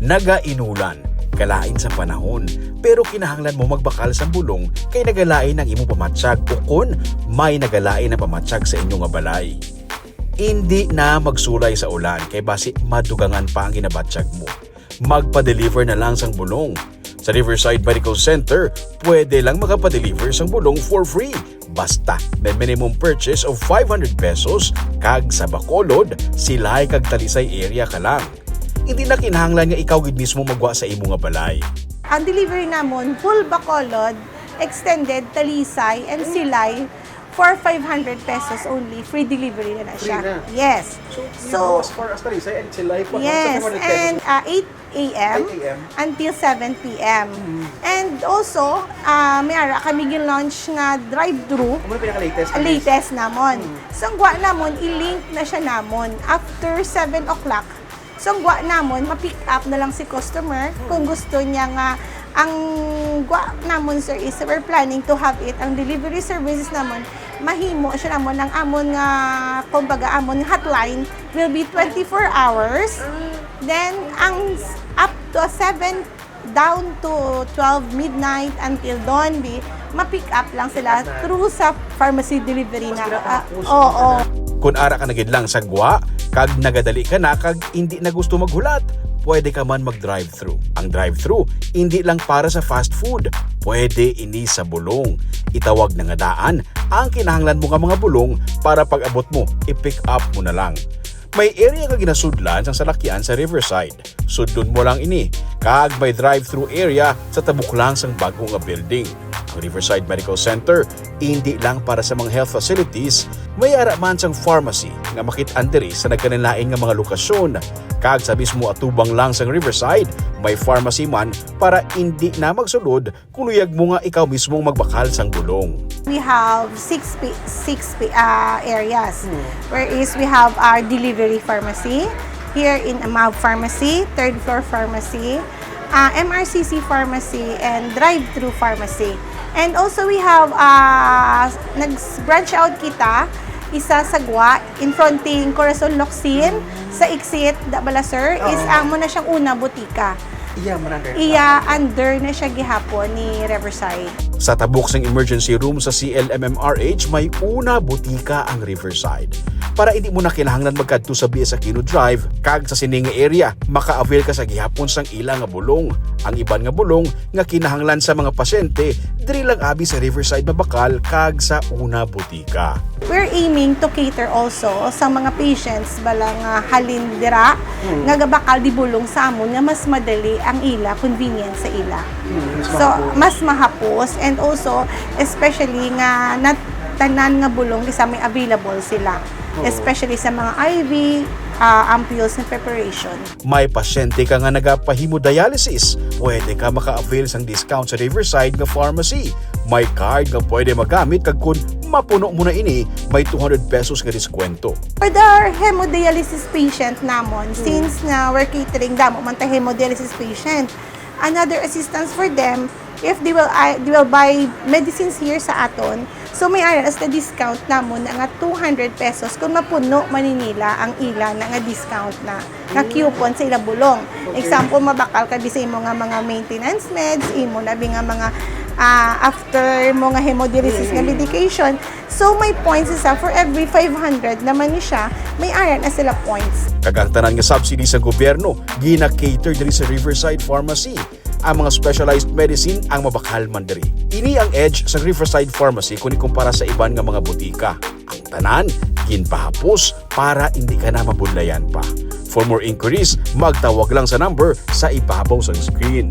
Naga inulan, kalain sa panahon, pero kinahanglan mo magbakal sa bulong kay nagalain ang imong pamatsyag ukon may nagalain na pamatsyag sa inyong nga balay. Hindi na magsulay sa ulan kay basi madugangan pa ang ginabatsyag mo. Magpa-deliver na lang sang bulong. Sa Riverside Medical Center, pwede lang makapadeliver sang bulong for free. Basta may minimum purchase of 500 pesos kag sa Bacolod, Silay kag Talisay area ka lang. Hindi na kinahanglan nga ikaw gid mismo magwa sa imo nga balay. Ang delivery namon, full Bacolod, extended Talisay and Silay for 500 pesos only. Free delivery na siya. Free na? Yes. So as far as Talisay and Silay po, yes, sa 500 pesos. and 8 a.m. until 7 p.m. And also, may ara kami gin-launch nga drive-thru. Ano yung pinaka-latest? Latest namon. So, ang gwa namon, i-link na siya namon. After 7 o'clock, so, ang gwa namon, ma-pick up na lang si customer kung gusto niya nga. Ang gwa namon, sir, is we're planning to have it. Ang delivery services namon, mahimo siya namon. Ang amon nga, kumbaga, amon hotline will be 24 hours. Then, ang up to 7 down to 12 midnight until dawn, ma-pick up lang sila through sa pharmacy delivery na. Oo. Kung ara ka na gid lang sa gwa, kag nagadali ka na kag hindi na gusto maghulat, pwede ka man mag-drive-thru. Ang drive-thru, hindi lang para sa fast food. Pwede ini sa bulong. Itawag na nga daan ang kinahanglan mo nga mga bulong para pag abot mo, i-pick up mo na lang. May area ka ginasudlan sang salakyan sa Riverside. Sudlon mo lang ini, kag may drive-thru area sa tabuk lang sang bago nga building. Ang Riverside Medical Center, hindi lang para sa mga health facilities, may ara man sang pharmacy nga makit-an diri sa nagkanilain nga mga lokasyon. Kag sa mismo atubang lang sang Riverside, may pharmacy man para hindi na magsulod kung luyag mo nga ikaw mismong magbakal sang bulong. We have six areas. Where is we have our delivery pharmacy, here in Amab Pharmacy, third floor pharmacy, MRCC pharmacy, and drive-thru pharmacy. And also we have, nag-branch out kita, isa sa Gwa, in fronting Corazon Locsin, sa exit, Dabala sir, is amo na siyang una butika. Under na siya gihapon ni Riverside. Sa tabok sang emergency room sa CLMMRH, may una butika ang Riverside. Para hindi mo na kinahanglan magkadto sa BS Aquino Drive, kag sa sining area, maka-avail ka sa gihapon sang ilang nga bulong. Ang iban nga bulong nga kinahanglan sa mga pasyente, diri lang abi sa Riverside Mabakal kag sa una butika. We're aiming to cater also sa mga patients balang halindira nga gabakal di bulong sa amon nga mas madali ang ila, convenient sa ila. So, mas mahapos and also especially nga tanan nga bulong isa may available sila. Especially sa mga IV, ampules na preparation. May pasyente ka nga nagapahemodialysis, pwede ka maka-avail sang discount sa Riverside nga pharmacy. May card nga pwede magamit kag kun mapuno mo na ini, may 200 pesos nga diskwento. For the hemodialysis patient namon, since na we're catering damo man ta hemodialysis patient, another assistance for them if they will buy medicines here sa aton. So may as na discount namon nga 200 pesos kung mapuno maninila ang ila na nga discount na coupon sa ila bulong. Example, mabakal ka di sa imo nga mga maintenance meds, imo na nga mga after mo nga hemodialysis nga medication. So may points isa for every 500 naman ni siya, may aran na sila points. Kagang tanan nga subsidy sa gobyerno, gina-cater diri sa Riverside Pharmacy. Ang mga specialized medicine ang mabakal man diri. Ini ang edge sa Riverside Pharmacy kung ikumpara sa iban nga mga butika. Ang tanan, ginpahapos para hindi ka na mabudlayan pa. For more inquiries, magtawag lang sa number sa ibabaw sa screen.